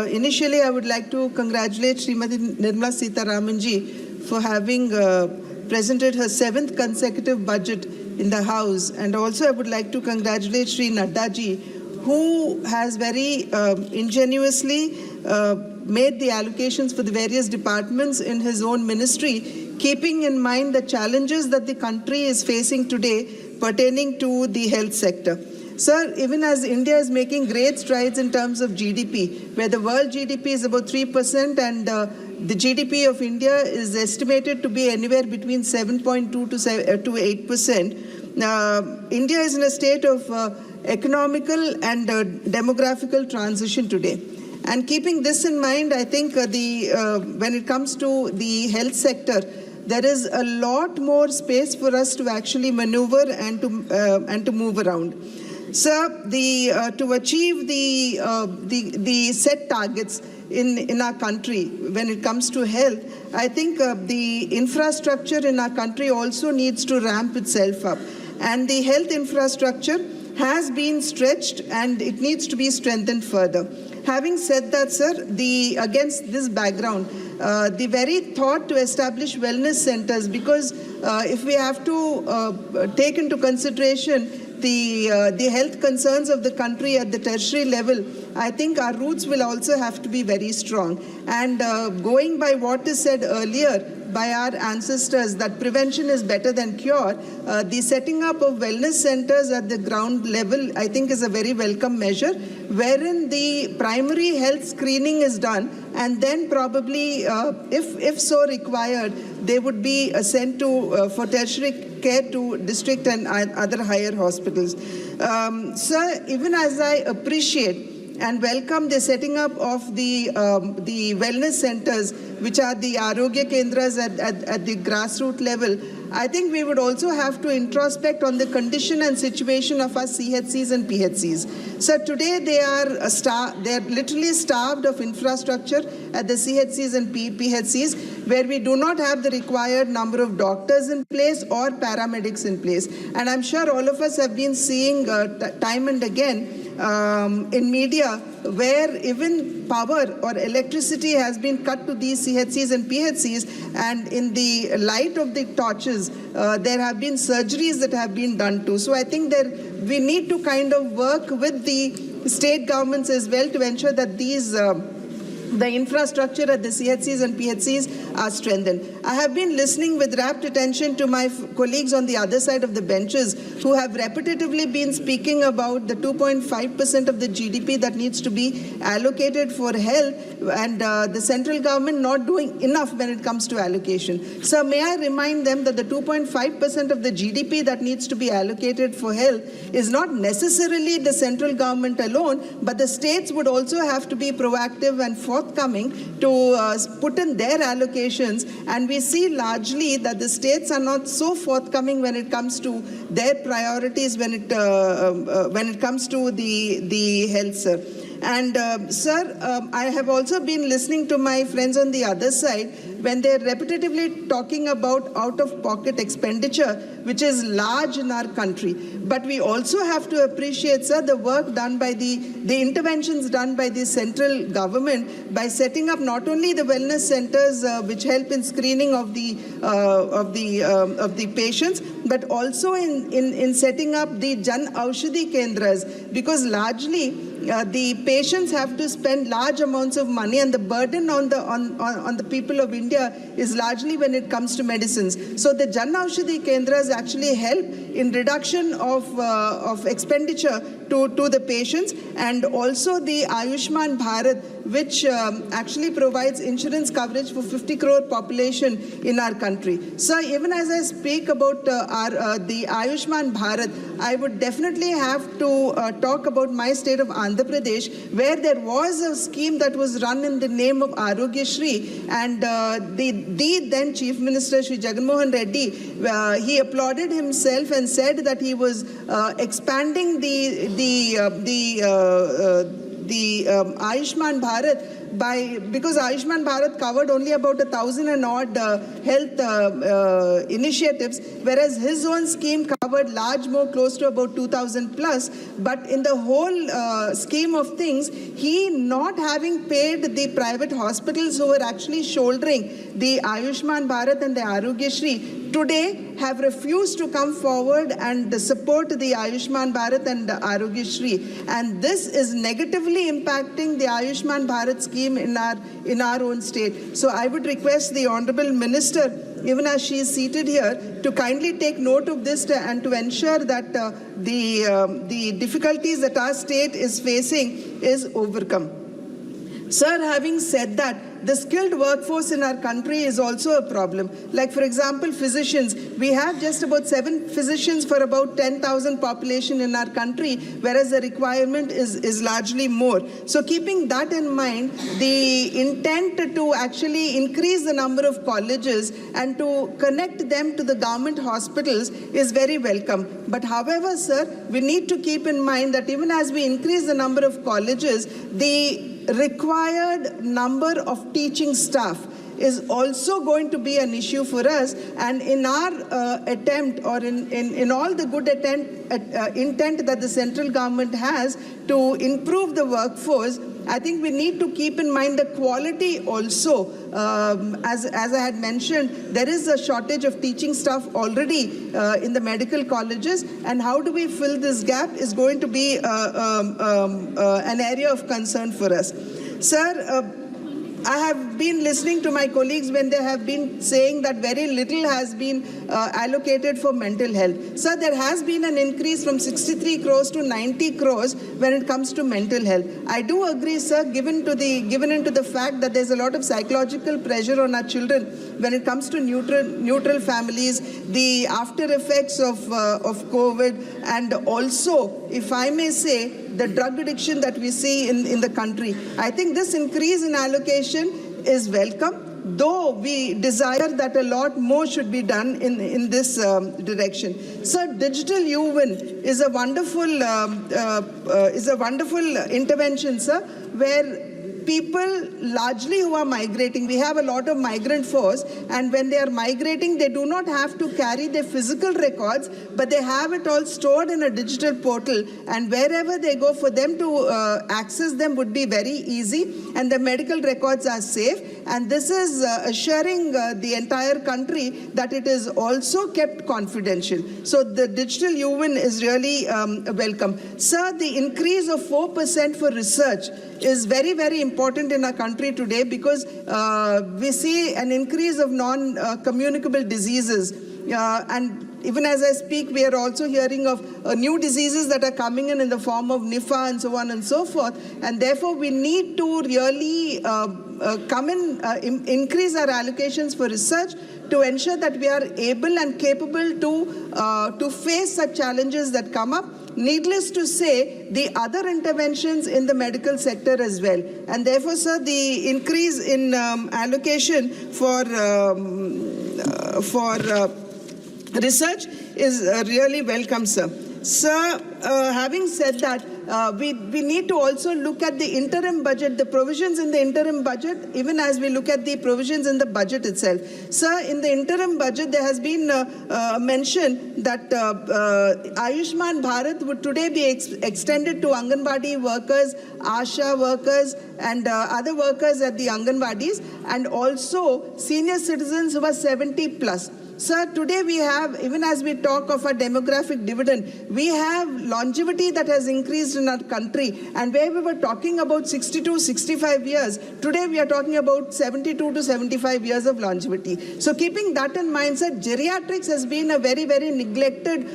initially I would like to congratulate Srimati Nirmala Sitharamanji for having presented her 7th consecutive budget in the House. And also I would like to congratulate Sri Nadda ji, who has very ingenuously made the allocations for the various departments in his own ministry, keeping in mind the challenges that the country is facing today pertaining to the health sector. Sir, even as India is making great strides in terms of GDP, where the world GDP is about 3% and the GDP of India is estimated to be anywhere between 7.2 to 8%, India is in a state of economical and demographical transition today. And keeping this in mind, I think when it comes to the health sector, there is a lot more space for us to actually maneuver and to move around. Sir, to achieve the set targets in our country when it comes to health, I think the infrastructure in our country also needs to ramp itself up. And the health infrastructure has been stretched and it needs to be strengthened further. Having said that, sir, against this background, the very thought to establish wellness centers, because if we have to take into consideration the health concerns of the country at the tertiary level, I think our roots will also have to be very strong. And going by what is said earlier by our ancestors, that prevention is better than cure, the setting up of wellness centers at the ground level, I think, is a very welcome measure, wherein the primary health screening is done, and then probably, if so required, they would be sent to for tertiary care to district and other higher hospitals. Sir, even as I appreciate and welcome the setting up of the wellness centers, which are the Arogya Kendras at the grassroots level, I think we would also have to introspect on the condition and situation of our CHCs and PHCs. So today they are literally starved of infrastructure at the CHCs and PHCs, where we do not have the required number of doctors in place or paramedics in place. And I'm sure all of us have been seeing time and again in media where even power or electricity has been cut to these CHCs and PHCs, and in the light of the torches, there have been surgeries that have been done too. So I think we need to kind of work with the state governments as well to ensure that the infrastructure at the CHCs and PHCs are strengthened. I have been listening with rapt attention to my colleagues on the other side of the benches who have repetitively been speaking about the 2.5% of the GDP that needs to be allocated for health, and the central government not doing enough when it comes to allocation. So may I remind them that the 2.5% of the GDP that needs to be allocated for health is not necessarily the central government alone, but the states would also have to be proactive and forthcoming to put in their allocations, and we see largely that the states are not so forthcoming when it comes to their priorities when it comes to the health, sir. And sir, I have also been listening to my friends on the other side when they're repetitively talking about out-of-pocket expenditure, which is large in our country. But we also have to appreciate, sir, the work done by the interventions done by the central government by setting up not only the wellness centers which help in screening of the patients, but also in setting up the Jan Aushadhi Kendras, because largely the patients have to spend large amounts of money, and the burden on the people of India is largely when it comes to medicines. So the Jan Aushadhi Kendras actually help in reduction of expenditure to the patients, and also the Ayushman Bharat, which actually provides insurance coverage for 50 crore population in our country. So even as I speak about the Ayushman Bharat, I would definitely have to talk about my state of Andhra Pradesh, where there was a scheme that was run in the name of Arogya Shri, and the then Chief Minister, Shri Jagan Mohan Reddy, he applauded himself and said that he was expanding the the Ayushman Bharat because Ayushman Bharat covered only about 1,000 and odd health initiatives, whereas his own scheme covered large more, close to about 2,000 plus. But in the whole scheme of things, he not having paid the private hospitals who were actually shouldering the Ayushman Bharat and the Arogya Shri today have refused to come forward and support the Ayushman Bharat and the Arogya Shri. And this is negatively impacting the Ayushman Bharat scheme in our own state. So I would request the Honorable Minister, even as she is seated here, to kindly take note of this and to ensure that the difficulties that our state is facing is overcome. Sir, having said that, the skilled workforce in our country is also a problem. Like, for example, physicians. We have just about 7 physicians for about 10,000 population in our country, whereas the requirement is largely more. So keeping that in mind, the intent to actually increase the number of colleges and to connect them to the government hospitals is very welcome. But however, sir, we need to keep in mind that even as we increase the number of colleges, the required number of teaching staff is also going to be an issue for us. And in our attempt, or in all the good intent that the central government has to improve the workforce, I think we need to keep in mind the quality also. As I had mentioned, there is a shortage of teaching staff already in the medical colleges, and how do we fill this gap is going to be an area of concern for us. Sir, I have been listening to my colleagues when they have been saying that very little has been allocated for mental health. Sir, there has been an increase from 63 crores to 90 crores when it comes to mental health. I do agree, sir, given into the fact that there's a lot of psychological pressure on our children when it comes to neutral families, the after effects of COVID, and also, if I may say, the drug addiction that we see in the country. I think this increase in allocation is welcome, though we desire that a lot more should be done in this direction. Sir, Digital U-Win is a wonderful intervention, sir, where people largely who are migrating, we have a lot of migrant force, and when they are migrating, they do not have to carry their physical records, but they have it all stored in a digital portal, and wherever they go, for them to access them would be very easy, and the medical records are safe. And this is assuring the entire country that it is also kept confidential. So the Digital U-Win is really welcome. Sir, the increase of 4% for research is very, very important in our country today, because we see an increase of non-communicable diseases. And even as I speak, we are also hearing of new diseases that are coming in the form of Nipah and so on and so forth. And therefore, we need to really increase our allocations for research to ensure that we are able and capable to face such challenges that come up. Needless to say, the other interventions in the medical sector as well. And therefore, sir, the increase in allocation for research is really welcome, sir. Sir, having said that, we need to also look at the interim budget, the provisions in the interim budget, even as we look at the provisions in the budget itself. Sir, in the interim budget, there has been mention that Ayushman Bharat would today be extended to Anganwadi workers, ASHA workers, and other workers at the Anganwadis, and also senior citizens who are 70 plus. Sir, today we have, even as we talk of a demographic dividend, we have longevity that has increased in our country. And where we were talking about 62, 65 years, today we are talking about 72 to 75 years of longevity. So keeping that in mind, sir, geriatrics has been a very, very neglected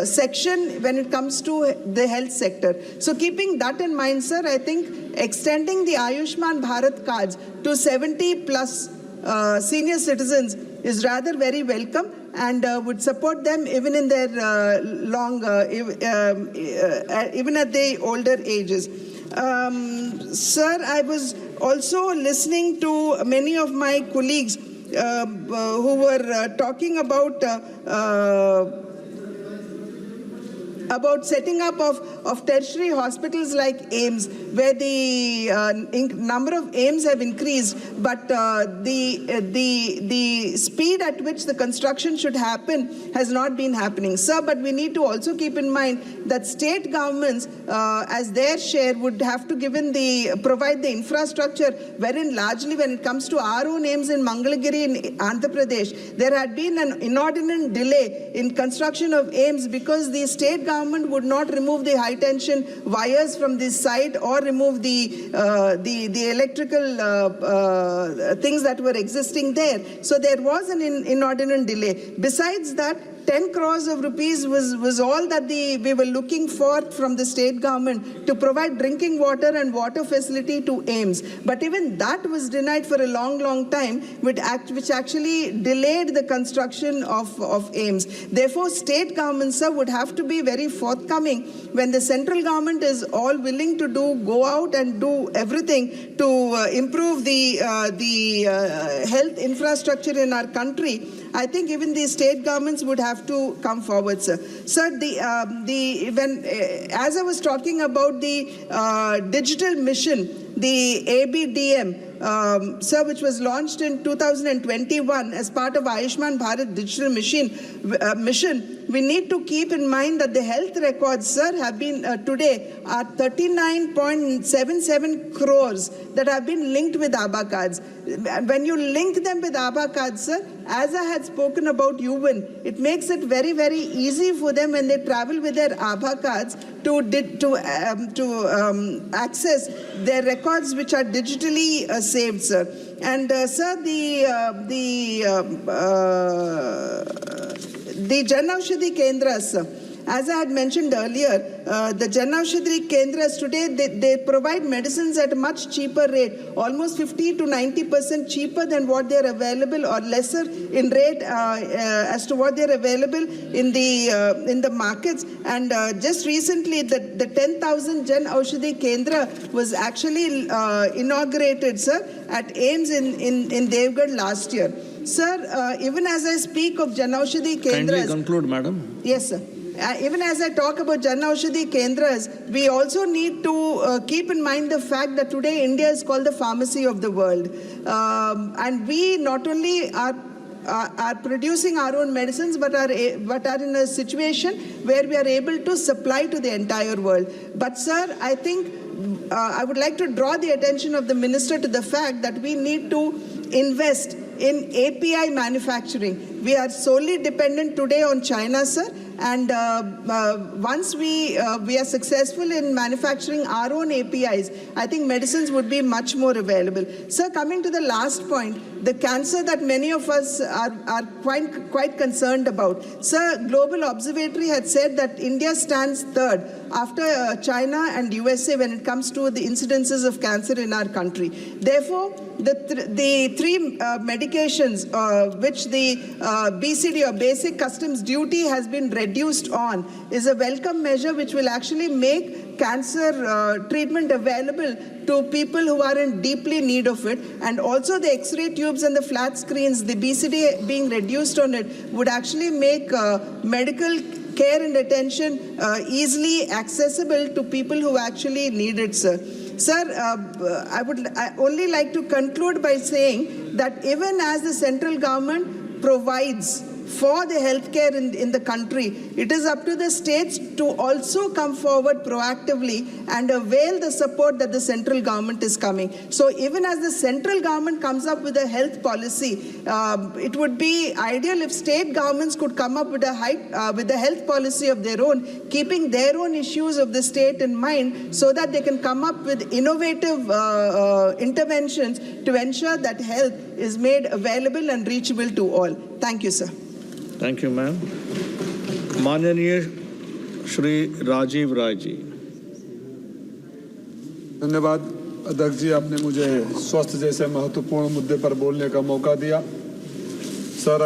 section when it comes to the health sector. So keeping that in mind, sir, I think extending the Ayushman Bharat cards to 70 plus senior citizens is rather very welcome, and would support them even in their even at the older ages. Sir, I was also listening to many of my colleagues who were talking about about setting up of tertiary hospitals like AIIMS, where the number of AIIMS have increased, but the speed at which the construction should happen has not been happening. Sir, but we need to also keep in mind that state governments, as their share, would have to provide the infrastructure, wherein largely when it comes to our own AIIMS in Mangalagiri in Andhra Pradesh, there had been an inordinate delay in construction of AIIMS because the state government would not remove the high tension wires from this site or remove the electrical things that were existing there. So there was an inordinate delay. Besides that, 10 crores of rupees was all that we were looking for from the state government to provide drinking water and water facility to AIIMS. But even that was denied for a long time, which actually delayed the construction of AIIMS. Therefore, state governments, sir, would have to be very forthcoming when the central government is all willing to go out and do everything to improve the health infrastructure in our country. I think even the state governments would have to come forward, sir. Sir, as I was talking about the digital mission, the ABDM, sir, which was launched in 2021 as part of Ayushman Bharat Digital Mission, we need to keep in mind that the health records, sir, have been today are 39.77 crores that have been linked with Aadhaar cards. When you link them with Aadhaar cards, sir, as I had spoken about UWIN, it makes it very, very easy for them when they travel with their Aadhaar cards to access their records which are digitally saved, sir. And sir, the Jan Aushadhi Kendras, sir, as I had mentioned earlier, the Jan Aushadhi Kendras today, they provide medicines at a much cheaper rate, almost 50 to 90% cheaper than what they are available, or lesser in rate as to what they are available in the markets. And just recently, the 10,000 Jan Aushadhi Kendra was actually inaugurated, sir, at AIIMS in Devgarh last year. Sir, even as I speak of Jan Aushadhi Kendras... Kindly conclude, madam. Yes, sir. Even as I talk about Jan Aushadhi Kendras, we also need to keep in mind the fact that today India is called the pharmacy of the world. And we not only are producing our own medicines, but are in a situation where we are able to supply to the entire world. But sir, I think I would like to draw the attention of the minister to the fact that we need to invest in API manufacturing. We are solely dependent today on China, sir. And once we are successful in manufacturing our own APIs, I think medicines would be much more available. Sir, coming to the last point, the cancer that many of us are quite concerned about. Sir, Global Observatory had said that India stands third after China and USA when it comes to the incidences of cancer in our country. Therefore, the three medications which the BCD or Basic Customs Duty has been reduced on is a welcome measure which will actually make cancer treatment available to people who are in deeply need of it. And also the X-ray tubes and the flat screens, the BCD being reduced on it would actually make medical care and attention easily accessible to people who actually need it, sir. Sir, I would only like to conclude by saying that even as the central government provides for the healthcare in the country, it is up to the states to also come forward proactively and avail the support that the central government is coming. So even as the central government comes up with a health policy, it would be ideal if state governments could come up with a health policy of their own, keeping their own issues of the state in mind, so that they can come up with innovative interventions to ensure that health is made available and reachable to all. Thank you, sir. Thank you, ma'am. माननीय श्री राजीव राय जी। धन्यवाद अध्यक्ष जी, आपने मुझे स्वास्थ्य जैसे महत्वपूर्ण मुद्दे पर बोलने का मौका दिया। सर,